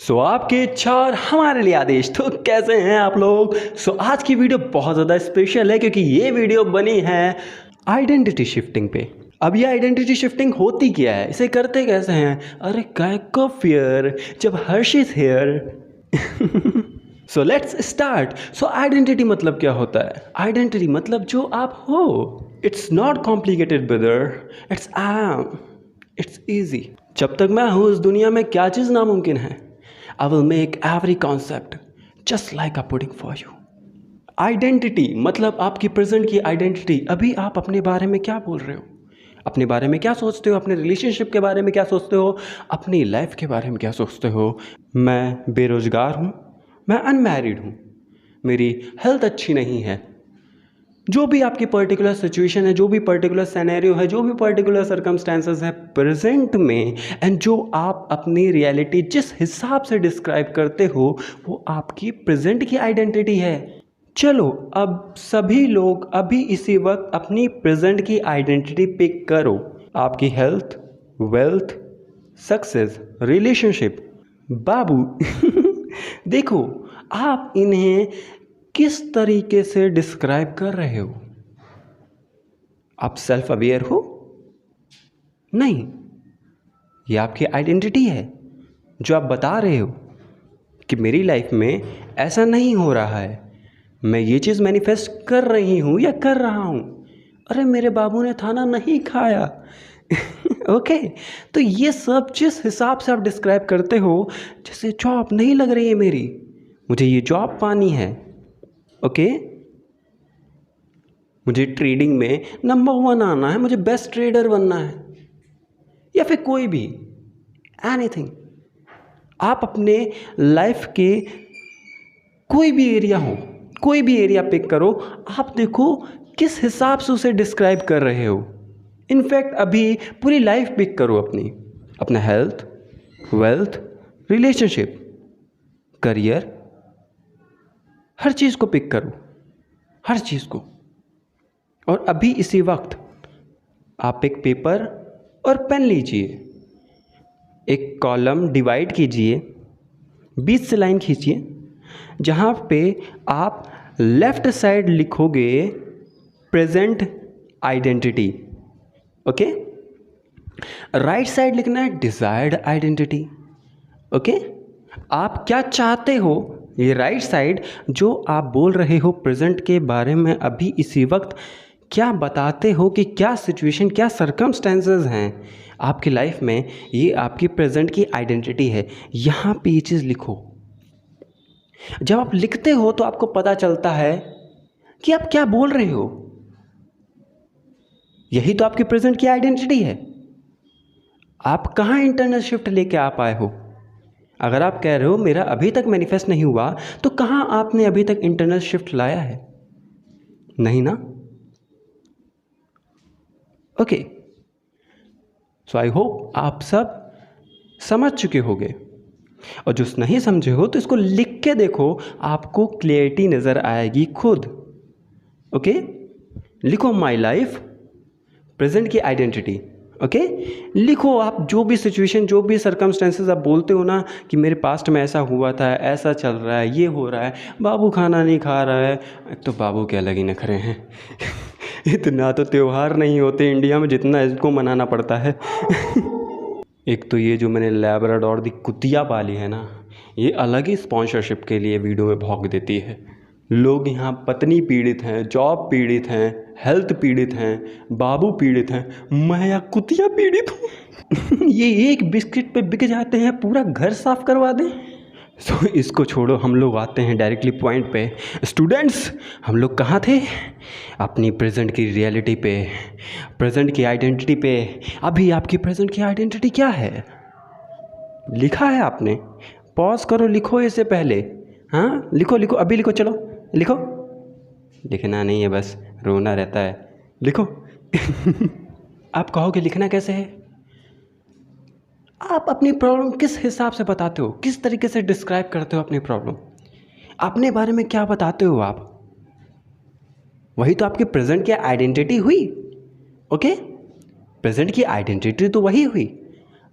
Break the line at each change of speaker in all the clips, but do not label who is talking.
आपकी इच्छा और हमारे लिए आदेश। तो कैसे हैं आप लोग? आज की वीडियो बहुत ज़्यादा स्पेशल है क्योंकि ये वीडियो बनी है आइडेंटिटी शिफ्टिंग पे। अब ये आइडेंटिटी शिफ्टिंग होती क्या है, इसे करते कैसे हैं? अरे कैक ऑफ फियर जब Harsh is here. So let's start. Identity मतलब क्या होता है? आइडेंटिटी मतलब जो आप हो। It's not complicated brother, it's I am, it's easy. जब तक मैं हूँ इस दुनिया में क्या चीज़ नामुमकिन है? I will make every concept just like a pudding for you. Identity मतलब आपकी प्रेजेंट की आइडेंटिटी। अभी आप अपने बारे में क्या बोल रहे हो, अपने बारे में क्या सोचते हो, अपने रिलेशनशिप के बारे में क्या सोचते हो, अपनी लाइफ के बारे में क्या सोचते हो। मैं बेरोजगार हूँ, मैं अनमैरिड हूँ, मेरी हेल्थ अच्छी नहीं है। जो भी आपकी पर्टिकुलर सिचुएशन है, जो भी पर्टिकुलर सिनेरियो है, जो भी पर्टिकुलर सर्कमस्टेंसेस है प्रेजेंट में, एंड जो आप अपनी रियलिटी जिस हिसाब से डिस्क्राइब करते हो वो आपकी प्रेजेंट की आइडेंटिटी है। चलो अब सभी लोग अभी इसी वक्त अपनी प्रेजेंट की आइडेंटिटी पिक करो। आपकी हेल्थ, वेल्थ, सक्सेस, रिलेशनशिप, बाबू। देखो आप इन्हें किस तरीके से डिस्क्राइब कर रहे हो? आप सेल्फ अवेयर हो? नहीं, ये आपकी आइडेंटिटी है जो आप बता रहे हो कि मेरी लाइफ में ऐसा नहीं हो रहा है, मैं ये चीज़ मैनिफेस्ट कर रही हूँ या कर रहा हूँ। अरे मेरे बाबू ने खाना नहीं खाया। ओके तो ये सब जिस हिसाब से आप डिस्क्राइब करते हो, जैसे जॉब नहीं लग रही है मेरी, मुझे ये जॉब पानी है। ओके मुझे ट्रेडिंग में नंबर 1 आना है, मुझे बेस्ट ट्रेडर बनना है, या फिर कोई भी एनीथिंग। आप अपने लाइफ के कोई भी एरिया हो, कोई भी एरिया पिक करो, आप देखो किस हिसाब से उसे डिस्क्राइब कर रहे हो। इनफैक्ट अभी पूरी लाइफ पिक करो अपनी, अपना हेल्थ, वेल्थ, रिलेशनशिप, करियर, हर चीज़ को पिक करो, हर चीज़ को। और अभी इसी वक्त आप एक पेपर और पेन लीजिए, एक कॉलम डिवाइड कीजिए, 20 से लाइन खींचिए, जहाँ पे आप लेफ्ट साइड लिखोगे present identity, okay. Right side लिखना है डिजायर्ड आइडेंटिटी, ओके। आप क्या चाहते हो, ये राइट साइड जो आप बोल रहे हो प्रेजेंट के बारे में, अभी इसी वक्त क्या बताते हो कि क्या सिचुएशन, क्या सर्कमस्टेंसेस हैं आपकी लाइफ में, ये आपकी प्रेजेंट की आइडेंटिटी है। यहाँ पे ये चीज़ लिखो। जब आप लिखते हो तो आपको पता चलता है कि आप क्या बोल रहे हो। यही तो आपकी प्रेजेंट की आइडेंटिटी है। आप कहाँ इंटरनल शिफ्ट लेके आ पाए हो? अगर आप कह रहे हो मेरा अभी तक मैनिफेस्ट नहीं हुआ, तो कहाँ आपने अभी तक इंटरनल शिफ्ट लाया है? नहीं ना। ओके सो आई होप आप सब समझ चुके होंगे, और जो नहीं समझे हो तो इसको लिख के देखो, आपको क्लियरिटी नज़र आएगी खुद। ओके लिखो माई लाइफ प्रेजेंट की आइडेंटिटी। ओके लिखो आप जो भी सिचुएशन, जो भी सर्कमस्टेंसेस आप बोलते हो ना कि मेरे पास्ट में ऐसा हुआ था, ऐसा चल रहा है, ये हो रहा है, बाबू खाना नहीं खा रहा है। एक तो बाबू के अलग ही नखरे हैं। इतना तो त्यौहार नहीं होते इंडिया में जितना इसको मनाना पड़ता है। एक तो ये जो मैंने लैब्राडोर दी कुतिया पाली है ना, ये अलग ही स्पॉन्सरशिप के लिए वीडियो में भौंक देती है। लोग यहाँ पत्नी पीड़ित हैं, जॉब पीड़ित हैं, हेल्थ पीड़ित हैं, बाबू पीड़ित हैं, मैं यहाँ कुतिया पीड़ित हूँ। ये एक बिस्किट पे बिक जाते हैं, पूरा घर साफ करवा दें। सो इसको छोड़ो, हम लोग आते हैं डायरेक्टली पॉइंट पे। स्टूडेंट्स, हम लोग कहाँ थे? अपनी प्रेजेंट की रियलिटी पे, प्रेजेंट की आइडेंटिटी पे। अभी आपकी प्रेजेंट की आइडेंटिटी क्या है? लिखा है आपने? पॉज करो, लिखो इससे पहले। हाँ लिखो लिखो, अभी लिखो, चलो लिखो। लिखना नहीं है, बस रोना रहता है। लिखो। आप कहोगे लिखना कैसे है? आप अपनी प्रॉब्लम किस हिसाब से बताते हो, किस तरीके से डिस्क्राइब करते हो अपनी प्रॉब्लम, अपने बारे में क्या बताते हो आप, वही तो आपकी प्रेजेंट की आइडेंटिटी हुई। ओके प्रेजेंट की आइडेंटिटी तो वही हुई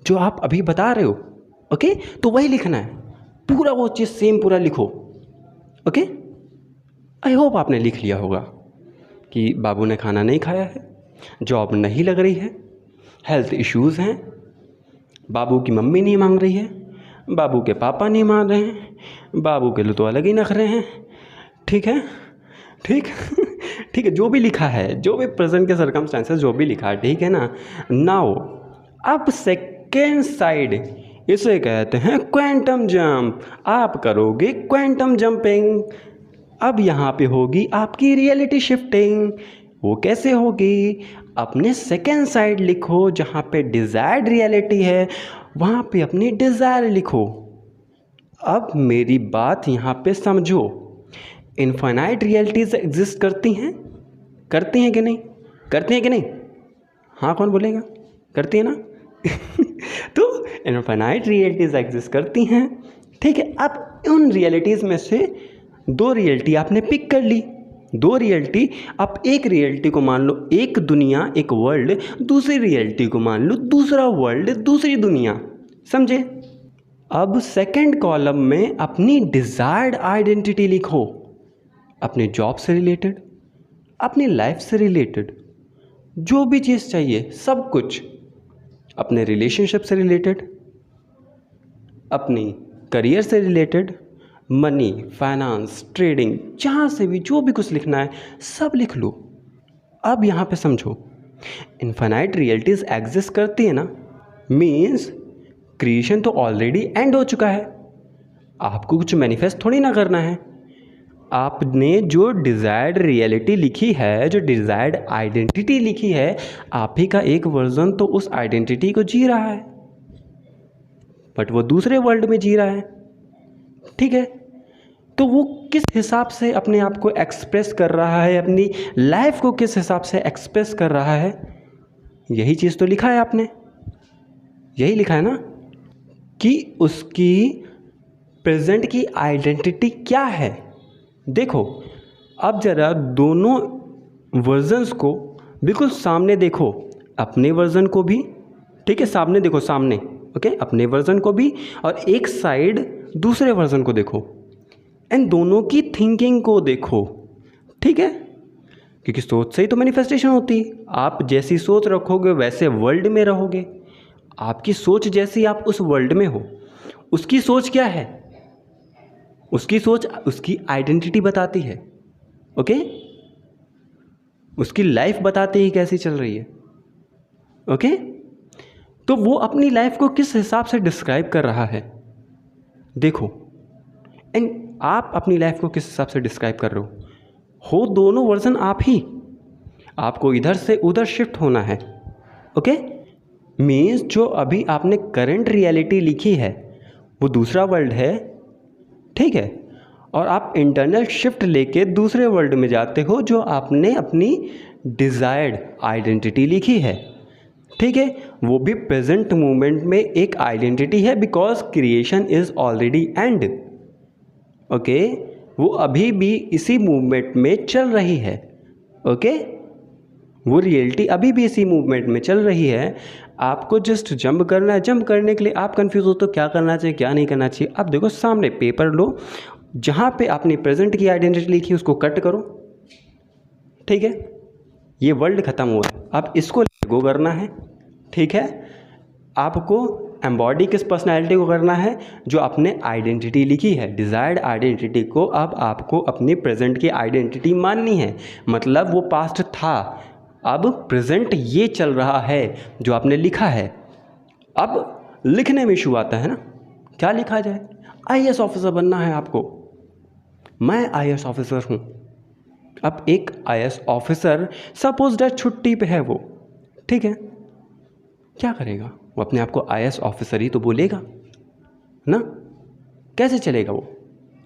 जो आप अभी बता रहे हो। ओके तो वही लिखना है। पूरा वो चीज़ सेम पूरा लिखो। ओके, आई होप आपने लिख लिया होगा कि बाबू ने खाना नहीं खाया है, जॉब नहीं लग रही है, हेल्थ इश्यूज़ हैं, बाबू की मम्मी नहीं मांग रही है, बाबू के पापा नहीं मान रहे हैं, बाबू के लिए तो अलग ही नखरे हैं। ठीक है, ठीक ठीक है, जो भी लिखा है, जो भी प्रेजेंट के सर्कमस्टेंसेस जो भी लिखा है, ठीक है ना। नाउ अब सेकेंड साइड, इसे कहते हैं क्वांटम जंप। आप करोगे क्वांटम जंपिंग। अब यहाँ पे होगी आपकी रियलिटी शिफ्टिंग। वो कैसे होगी? अपने सेकेंड साइड लिखो, जहाँ पे डिज़ायर्ड रियलिटी है वहाँ पे अपनी डिज़ायर लिखो। अब मेरी बात यहाँ पे समझो, इनफाइनाइट रियलिटीज़ एग्जिस्ट करती हैं कि नहीं? करती हैं कि नहीं? हाँ, कौन बोलेगा? करती है ना? तो इनफाइनाइट रियलिटीज़ एग्जिस्ट करती हैं, ठीक है। अब उन रियलिटीज़ में से दो रियलिटी आपने पिक कर ली, दो रियलिटी। आप एक रियलिटी को मान लो एक दुनिया, एक वर्ल्ड, दूसरी रियलिटी को मान लो दूसरा वर्ल्ड, दूसरी दुनिया। समझे? अब सेकंड कॉलम में अपनी डिज़ायर्ड आइडेंटिटी लिखो, अपने जॉब से रिलेटेड, अपनी लाइफ से रिलेटेड, जो भी चीज़ चाहिए सब कुछ, अपने रिलेशनशिप से रिलेटेड, अपनी करियर से रिलेटेड, मनी, फाइनेंस, ट्रेडिंग, जहाँ से भी जो भी कुछ लिखना है सब लिख लो। अब यहाँ पे समझो, इनफाइनाइट रियलिटीज़ एग्जिस्ट करती है ना, मीन्स क्रिएशन तो ऑलरेडी एंड हो चुका है। आपको कुछ मैनिफेस्ट थोड़ी ना करना है। आपने जो डिज़ायर्ड रियलिटी लिखी है, जो डिज़ायर्ड आइडेंटिटी लिखी है, आप ही का एक वर्जन तो उस आइडेंटिटी को जी रहा है, बट वो दूसरे वर्ल्ड में जी रहा है। ठीक है, तो वो किस हिसाब से अपने आप को एक्सप्रेस कर रहा है, अपनी लाइफ को किस हिसाब से एक्सप्रेस कर रहा है, यही चीज़ तो लिखा है आपने। यही लिखा है ना कि उसकी प्रेजेंट की आइडेंटिटी क्या है। देखो, अब ज़रा दोनों वर्जन्स को बिल्कुल सामने देखो, अपने वर्जन को भी, ठीक है, सामने देखो, सामने, ओके, अपने वर्जन को भी, और एक साइड दूसरे वर्जन को देखो, एंड दोनों की थिंकिंग को देखो। ठीक है, क्योंकि सोच से ही तो मैनिफेस्टेशन होती है। आप जैसी सोच रखोगे वैसे वर्ल्ड में रहोगे। आपकी सोच जैसी आप उस वर्ल्ड में हो। उसकी सोच क्या है? उसकी सोच उसकी आइडेंटिटी बताती है। ओके, उसकी लाइफ बताती है कैसी चल रही है। ओके, तो वो अपनी लाइफ को किस हिसाब से डिस्क्राइब कर रहा है, देखो। एंड आप अपनी लाइफ को किस हिसाब से डिस्क्राइब कर रहे हो दोनों वर्जन आप ही। आपको इधर से उधर शिफ्ट होना है। ओके, मीन्स जो अभी आपने करंट रियलिटी लिखी है वो दूसरा वर्ल्ड है, ठीक है, और आप इंटरनल शिफ्ट लेके दूसरे वर्ल्ड में जाते हो जो आपने अपनी डिज़ायर्ड आइडेंटिटी लिखी है। ठीक है, वो भी प्रेजेंट मोमेंट में एक आइडेंटिटी है, because creation is already and. Okay, वो अभी भी इसी मूवमेंट में चल रही है। ओके, वो रियलिटी अभी भी इसी मूवमेंट में चल रही है। आपको जस्ट जंप करना है। जंप करने के लिए आप कंफ्यूज हो तो क्या करना चाहिए, क्या नहीं करना चाहिए। अब देखो, सामने पेपर लो, जहाँ पे आपने प्रेजेंट की आइडेंटिटी लिखी उसको कट करो। ठीक है, ये वर्ल्ड ख़त्म हुआ है, अब इसको गो करना है। ठीक है, आपको एम्बॉडी किस पर्सनैलिटी को करना है, जो आपने आइडेंटिटी लिखी है, डिज़ायर्ड आइडेंटिटी को अब आपको अपनी प्रेजेंट की आइडेंटिटी माननी है। मतलब वो पास्ट था, अब प्रेजेंट ये चल रहा है जो आपने लिखा है। अब लिखने में इशू आता है ना, क्या लिखा जाए। आईएएस ऑफिसर बनना है आपको। मैं आईएएस ऑफिसर हूँ। अब एक आईएएस ऑफिसर सपोज दैट छुट्टी पे है वो, ठीक है, क्या करेगा वो? अपने आप को आईएएस ऑफिसर ही तो बोलेगा ना। कैसे चलेगा वो?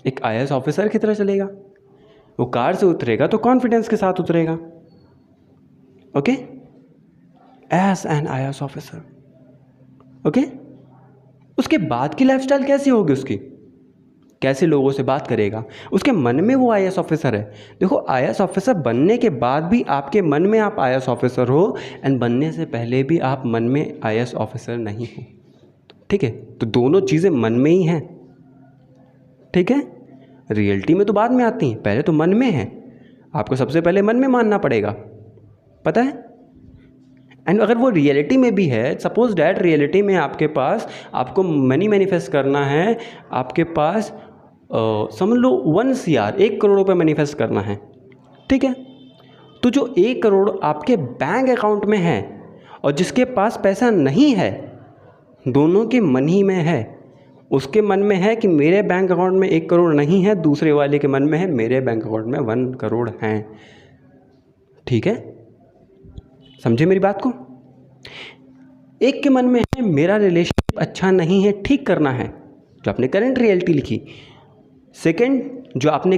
एक आईएएस ऑफिसर की तरह चलेगा। वो कार से उतरेगा तो कॉन्फिडेंस के साथ उतरेगा। Okay, as an IAS officer. Okay, उसके बाद की लाइफस्टाइल कैसी होगी उसकी, कैसे लोगों से बात करेगा, उसके मन में वो आईएएस ऑफिसर है। देखो, आईएएस ऑफिसर बनने के बाद भी आपके मन में आप आईएएस ऑफिसर हो, एंड बनने से पहले भी आप मन में आईएएस ऑफिसर नहीं हो। ठीक है, तो दोनों चीज़ें मन में ही हैं। ठीक है, रियलिटी में तो बाद में आती हैं, पहले तो मन में है। आपको सबसे पहले मन में मानना पड़ेगा, पता है। एंड अगर वो रियलिटी में भी है, सपोज डैट रियलिटी में आपके पास, आपको मनी मैनिफेस्ट करना है, आपके पास समझ लो 1 CR 1 करोड़ रुपये मैनिफेस्ट करना है, ठीक है। तो जो 1 करोड़ आपके बैंक अकाउंट में है और जिसके पास पैसा नहीं है, दोनों के मन ही में है। उसके मन में है कि मेरे बैंक अकाउंट में 1 करोड़ नहीं है, दूसरे वाले के मन में है मेरे बैंक अकाउंट में 1 करोड़ हैं, ठीक है, समझे मेरी बात को। एक के मन में है मेरा रिलेशनशिप अच्छा नहीं है, ठीक करना है, जो आपने करंट रियलिटी लिखी। सेकंड, जो आपने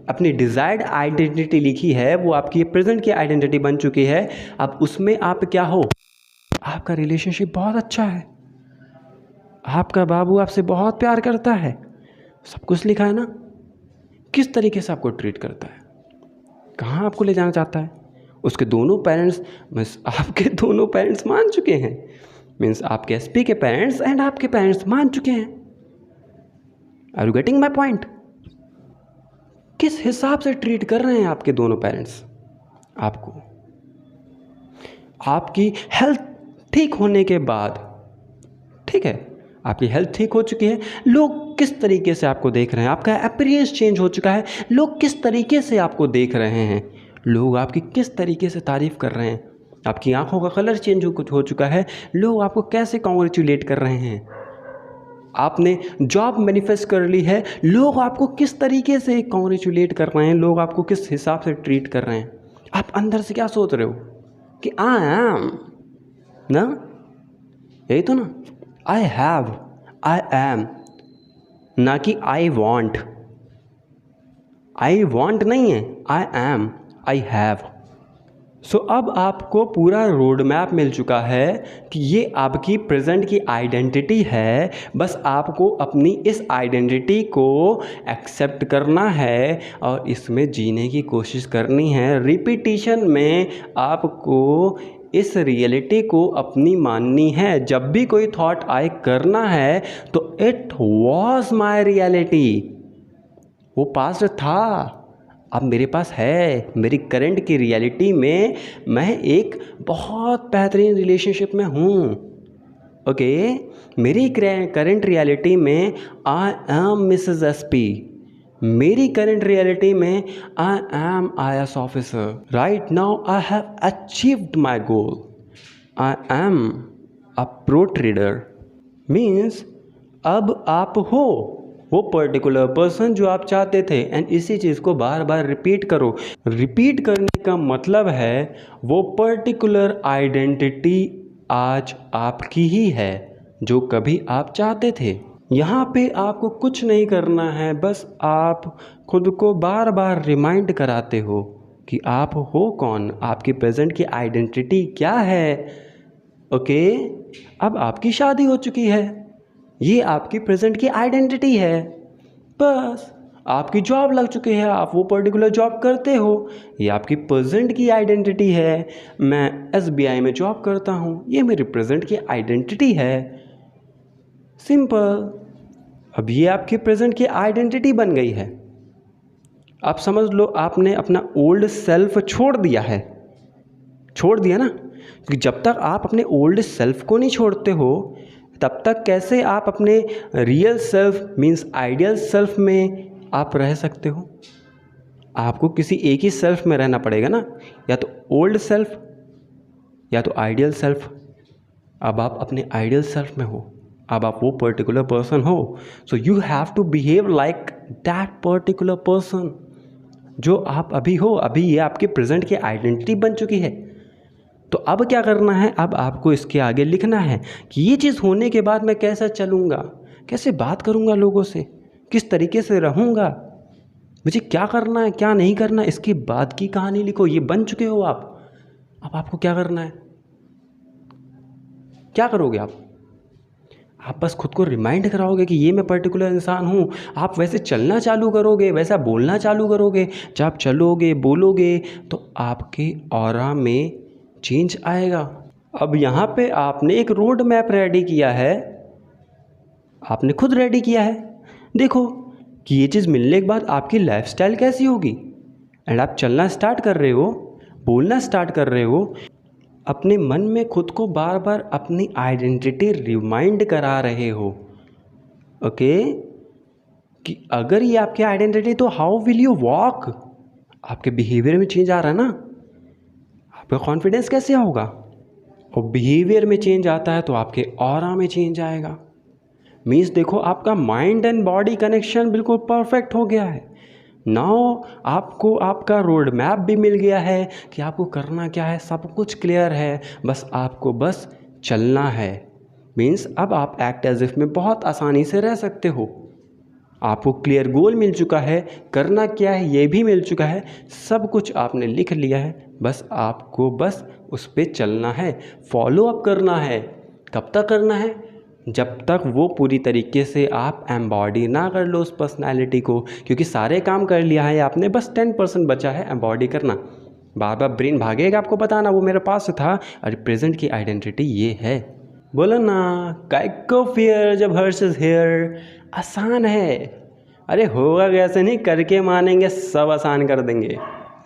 अपनी डिज़ायर्ड आइडेंटिटी लिखी है, वो आपकी प्रेजेंट की आइडेंटिटी बन चुकी है। अब उसमें आप क्या हो, आपका रिलेशनशिप बहुत अच्छा है, आपका बाबू आपसे बहुत प्यार करता है, सब कुछ लिखा है ना। किस तरीके से आपको ट्रीट करता है, कहाँ आपको ले जाना चाहता है। उसके दोनों पेरेंट्स मीन्स आपके दोनों पेरेंट्स मान चुके हैं, मीन्स आपके एसपी के पेरेंट्स एंड आपके पेरेंट्स मान चुके हैं। Are you getting my point. किस हिसाब से ट्रीट कर रहे हैं आपके दोनों पेरेंट्स आपको। आपकी हेल्थ ठीक होने के बाद, ठीक है, आपकी हेल्थ ठीक हो चुकी है, लोग किस तरीके से आपको देख रहे हैं, आपका अपीयरेंस चेंज हो चुका है, लोग किस तरीके से आपको देख रहे हैं, लोग आपकी किस तरीके से तारीफ़ कर रहे हैं, आपकी आंखों का कलर चेंज हो चुका है, लोग आपको कैसे कॉन्ग्रेचुलेट कर रहे हैं, आपने जॉब मैनिफेस्ट कर ली है, लोग आपको किस तरीके से कॉन्ग्रेचुलेट कर रहे हैं, लोग आपको किस हिसाब से ट्रीट कर रहे हैं। आप अंदर से क्या सोच रहे हो कि आई एम ना, यही तो ना, आई हैव, आई एम, ना कि आई वॉन्ट। आई वॉन्ट नहीं है, आई एम, आई हैव। सो अब आपको पूरा रोड मैप मिल चुका है कि ये आपकी प्रेजेंट की आइडेंटिटी है। बस आपको अपनी इस आइडेंटिटी को एक्सेप्ट करना है और इसमें जीने की कोशिश करनी है। रिपीटिशन में आपको इस रियलिटी को अपनी माननी है। जब भी कोई थॉट आए करना है तो इट वॉज माई रियलिटी, वो पास्ट था, अब मेरे पास है। मेरी करंट की रियलिटी में मैं एक बहुत बेहतरीन रिलेशनशिप में हूँ, ओके। मेरी करंट रियलिटी में आई एम मिसेस एसपी, मेरी करंट रियलिटी में I am IAS officer. Right now I have achieved my goal, I am a pro trader. Means अब आप हो वो पर्टिकुलर पर्सन जो आप चाहते थे। एंड इसी चीज़ को बार बार रिपीट करो। रिपीट करने का मतलब है वो पर्टिकुलर आइडेंटिटी आज आपकी ही है जो कभी आप चाहते थे। यहाँ पे आपको कुछ नहीं करना है, बस आप खुद को बार बार रिमाइंड कराते हो कि आप हो कौन, आपकी प्रेजेंट की आइडेंटिटी क्या है, ओके। अब आपकी शादी हो चुकी है, ये आपकी प्रेजेंट की आइडेंटिटी है। बस आपकी जॉब लग चुकी है, आप वो पर्टिकुलर जॉब करते हो, ये आपकी प्रेजेंट की आइडेंटिटी है। मैं SBI में जॉब करता हूँ, ये मेरी प्रेजेंट की आइडेंटिटी है। सिंपल। अब ये आपकी प्रेजेंट की आइडेंटिटी बन गई है। आप समझ लो आपने अपना ओल्ड सेल्फ छोड़ दिया है, छोड़ दिया ना, क्योंकि जब तक आप अपने ओल्ड सेल्फ को नहीं छोड़ते हो तब तक कैसे आप अपने real self means ideal self में आप रह सकते हो। आपको किसी एक ही सेल्फ में रहना पड़ेगा ना, या तो ओल्ड सेल्फ या तो आइडियल सेल्फ। अब आप अपने आइडियल सेल्फ में हो, अब आप वो पर्टिकुलर पर्सन हो, so you have to behave like that particular person जो आप अभी हो। अभी ये आपके प्रेजेंट की आइडेंटिटी बन चुकी है। तो अब क्या करना है, अब आपको इसके आगे लिखना है कि ये चीज़ होने के बाद मैं कैसा चलूँगा, कैसे बात करूँगा लोगों से, किस तरीके से रहूँगा, मुझे क्या करना है क्या नहीं करना, इसके बाद की कहानी लिखो। ये बन चुके हो आप। अब आपको क्या करना है, क्या करोगे आप बस खुद को रिमाइंड कराओगे कि ये मैं पर्टिकुलर इंसान हूँ। आप वैसे चलना चालू करोगे, वैसा बोलना चालू करोगे। जब आप चलोगे बोलोगे तो आपके ऑरा में चेंज आएगा। अब यहाँ पे आपने एक रोड मैप रेडी किया है, आपने खुद रेडी किया है। देखो कि ये चीज़ मिलने के बाद आपकी लाइफस्टाइल कैसी होगी। एंड आप चलना स्टार्ट कर रहे हो, बोलना स्टार्ट कर रहे हो, अपने मन में खुद को बार बार अपनी आइडेंटिटी रिमाइंड करा रहे हो, ओके, कि अगर ये आपकी आइडेंटिटी तो हाउ विल यू वॉक। आपके बिहेवियर में चेंज आ रहा है ना, आपका कॉन्फिडेंस कैसे होगा। और बिहेवियर में चेंज आता है तो आपके ऑरा में चेंज आएगा। मीन्स देखो, आपका माइंड एंड बॉडी कनेक्शन बिल्कुल परफेक्ट हो गया है। नाउ आपको आपका रोड मैप भी मिल गया है कि आपको करना क्या है, सब कुछ क्लियर है, बस आपको बस चलना है। मीन्स अब आप एक्ट एज इफ में बहुत आसानी से रह सकते हो। आपको क्लियर गोल मिल चुका है, करना क्या है ये भी मिल चुका है, सब कुछ आपने लिख लिया है, बस आपको बस उस पर चलना है, फॉलो अप करना है। कब तक करना है? जब तक वो पूरी तरीके से आप एम्बॉडी ना कर लो उस पर्सनालिटी को, क्योंकि सारे काम कर लिया है आपने, बस 10% बचा है एम्बॉडी करना। बार बार ब्रेन भागेगा आपको बताना वो मेरे पास था, और प्रेजेंट की आइडेंटिटी ये है। बोलो ना, काय को फियर जब हर्ष इज हेयर। आसान है, अरे होगा कैसे नहीं, करके मानेंगे, सब आसान कर देंगे।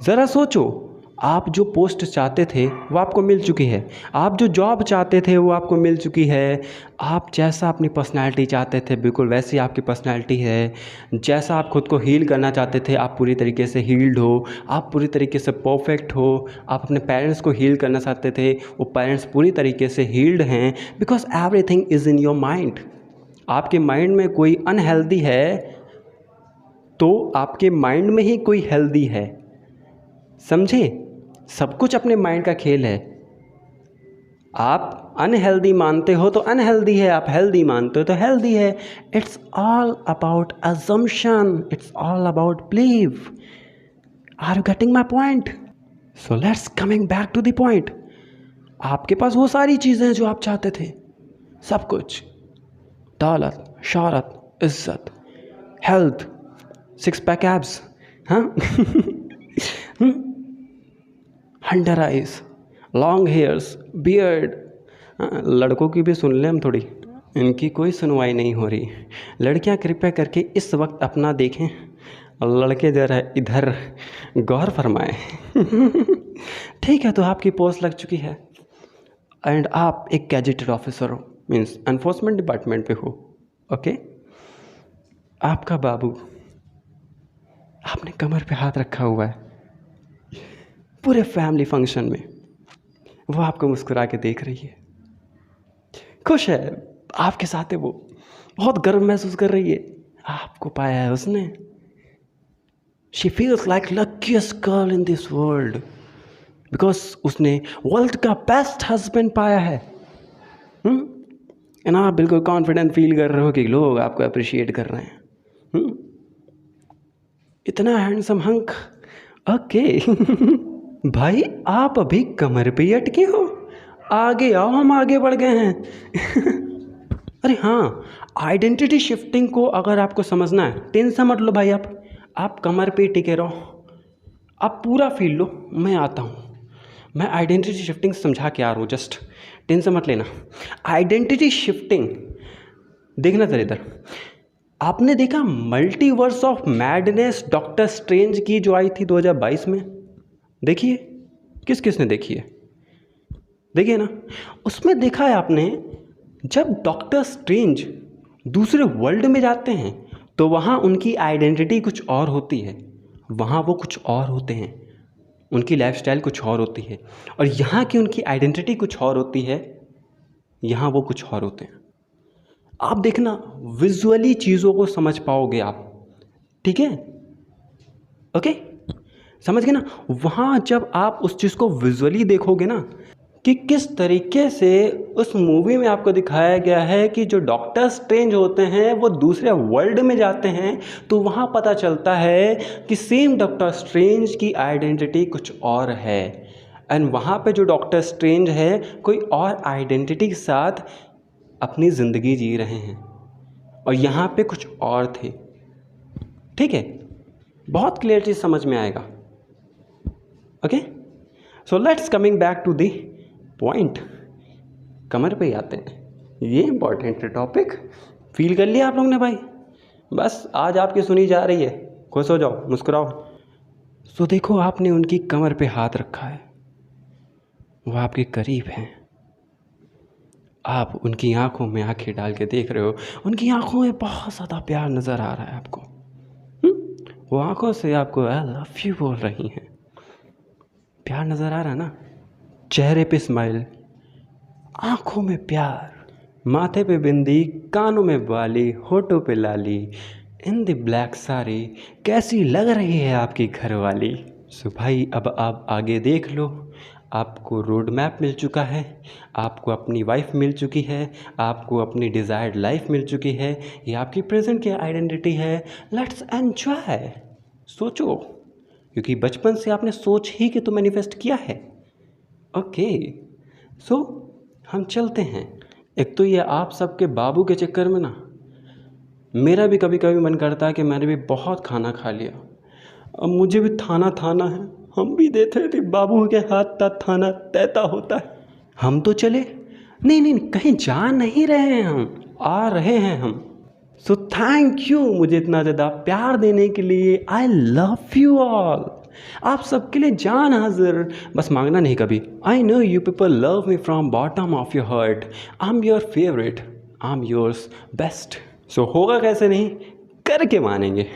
ज़रा सोचो, आप जो पोस्ट चाहते थे वो आपको मिल चुकी है, आप जो जॉब चाहते थे वो आपको मिल चुकी है, आप जैसा अपनी पर्सनालिटी चाहते थे बिल्कुल वैसी आपकी पर्सनालिटी है, जैसा आप खुद को हील करना चाहते थे आप पूरी तरीके से हील्ड हो, आप पूरी तरीके से परफेक्ट हो। आप अपने पेरेंट्स को हील करना चाहते थे, वो पेरेंट्स पूरी तरीके से हील्ड हैं, because everything is in your mind. आपके माइंड में कोई अनहेल्दी है तो आपके माइंड में ही कोई हेल्दी है, समझे। सब कुछ अपने माइंड का खेल है। आप अनहेल्दी मानते हो तो अनहेल्दी है, आप हेल्दी मानते हो तो हेल्दी है। It's all about assumption, it's all about believe. Are you getting my point? So let's coming back to the point. आपके पास वो सारी चीज़ें हैं जो आप चाहते थे, सब कुछ, दौलत, शौहरत, इज्जत, हेल्थ, 6 पैक एब्स, हाँ under eyes, long hairs, beard. लड़कों की भी सुन लें हम थोड़ी, इनकी कोई सुनवाई नहीं हो रही। लड़कियां कृपया करके इस वक्त अपना देखें और लड़के जरा इधर गौर फरमाएं ठीक है, तो आपकी पोस्ट लग चुकी है एंड आप एक गैजेटेड ऑफिसर हो, मीन्स एनफोर्समेंट डिपार्टमेंट पे हो, ओके। आपका बाबू आपने कमर पे हाथ रखा हुआ है, पूरे फैमिली फंक्शन में वो आपको मुस्कुरा के देख रही है, खुश है, आपके साथ है, वो बहुत गर्व महसूस कर रही है, आपको पाया है उसने। She feels like luckiest girl in this world because उसने वर्ल्ड का बेस्ट हस्बैंड पाया है। एंड आप बिल्कुल कॉन्फिडेंट फील कर रहे हो कि लोग आपको अप्रिशिएट कर रहे हैं। इतना हैंडसम हंक, ओके भाई आप अभी कमर पे ही अटके हो, आगे आओ, हम आगे बढ़ गए हैं अरे हाँ, आइडेंटिटी शिफ्टिंग को अगर आपको समझना है, टेंशन मत लो भाई, आप कमर पे ही टिके रहो, आप पूरा फील लो, मैं आता हूँ, मैं आइडेंटिटी शिफ्टिंग समझा के आ रहा हूँ, जस्ट टेंशन मत लेना। आइडेंटिटी शिफ्टिंग देखना जरा इधर, आपने देखा multiverse of madness doctor strange की जो आई थी 2022 में, देखिए किस किस ने देखी है, देखिए ना, उसमें देखा है आपने, जब डॉक्टर स्ट्रेंज दूसरे वर्ल्ड में जाते हैं तो वहाँ उनकी आइडेंटिटी कुछ और होती है, वहाँ वो कुछ और होते हैं, उनकी लाइफस्टाइल कुछ और होती है, और यहाँ की उनकी आइडेंटिटी कुछ और होती है, यहाँ वो कुछ और होते हैं। आप देखना, विजुअली चीज़ों को समझ पाओगे आप, ठीक है, ओके, समझ गए ना। वहाँ जब आप उस चीज़ को विजुअली देखोगे ना, कि किस तरीके से उस मूवी में आपको दिखाया गया है कि जो डॉक्टर स्ट्रेंज होते हैं वो दूसरे वर्ल्ड में जाते हैं, तो वहाँ पता चलता है कि सेम डॉक्टर स्ट्रेंज की आइडेंटिटी कुछ और है, एंड वहाँ पे जो डॉक्टर स्ट्रेंज है कोई और आइडेंटिटी के साथ अपनी ज़िंदगी जी रहे हैं, और यहाँ पे कुछ और थे, ठीक है, बहुत क्लियर चीज़ समझ में आएगा, okay. So let's coming back to the point, कमर पे ही आते हैं, ये इंपॉर्टेंट है टॉपिक, फील कर लिया आप लोगों ने भाई, बस आज आपकी सुनी जा रही है, खुश हो जाओ, मुस्कुराओ। सो देखो, आपने उनकी कमर पे हाथ रखा है, वो आपके करीब हैं, आप उनकी आंखों में आंखें डाल के देख रहे हो, उनकी आंखों में बहुत ज़्यादा प्यार नज़र आ रहा है आपको। वो आंखों से आपको आई लव यू बोल रही हैं, प्यार नज़र आ रहा है ना, चेहरे पे स्माइल, आंखों में प्यार, माथे पे बिंदी, कानों में बाली, होठों पे लाली, इन द ब्लैक साड़ी, कैसी लग रही है आपकी घरवाली। सो भाई अब आप आगे देख लो, आपको रोड मैप मिल चुका है, आपको अपनी वाइफ मिल चुकी है, आपको अपनी डिज़ायर्ड लाइफ मिल चुकी है, ये आपकी प्रेजेंट की आइडेंटिटी है। Let's enjoy. सोचो, क्योंकि बचपन से आपने सोच ही के तो मैनिफेस्ट किया है। ओके, सो हम चलते हैं। एक तो ये आप सबके बाबू के चक्कर में ना मेरा भी कभी कभी मन करता है कि मैंने भी बहुत खाना खा लिया, अब मुझे भी थाना थाना है। हम भी देते थे बाबू के हाथ ता थाना तैता होता है। हम तो चले, नहीं नहीं कहीं जा नहीं रहे हैं, हम आ रहे हैं हम। सो थैंक यू मुझे इतना ज़्यादा प्यार देने के लिए। I love you all. आप सबके लिए जान हाजिर, बस मांगना नहीं कभी। I know you people love me from bottom of your heart. I am your favourite, I am yours best. So होगा कैसे नहीं, करके मानेंगे।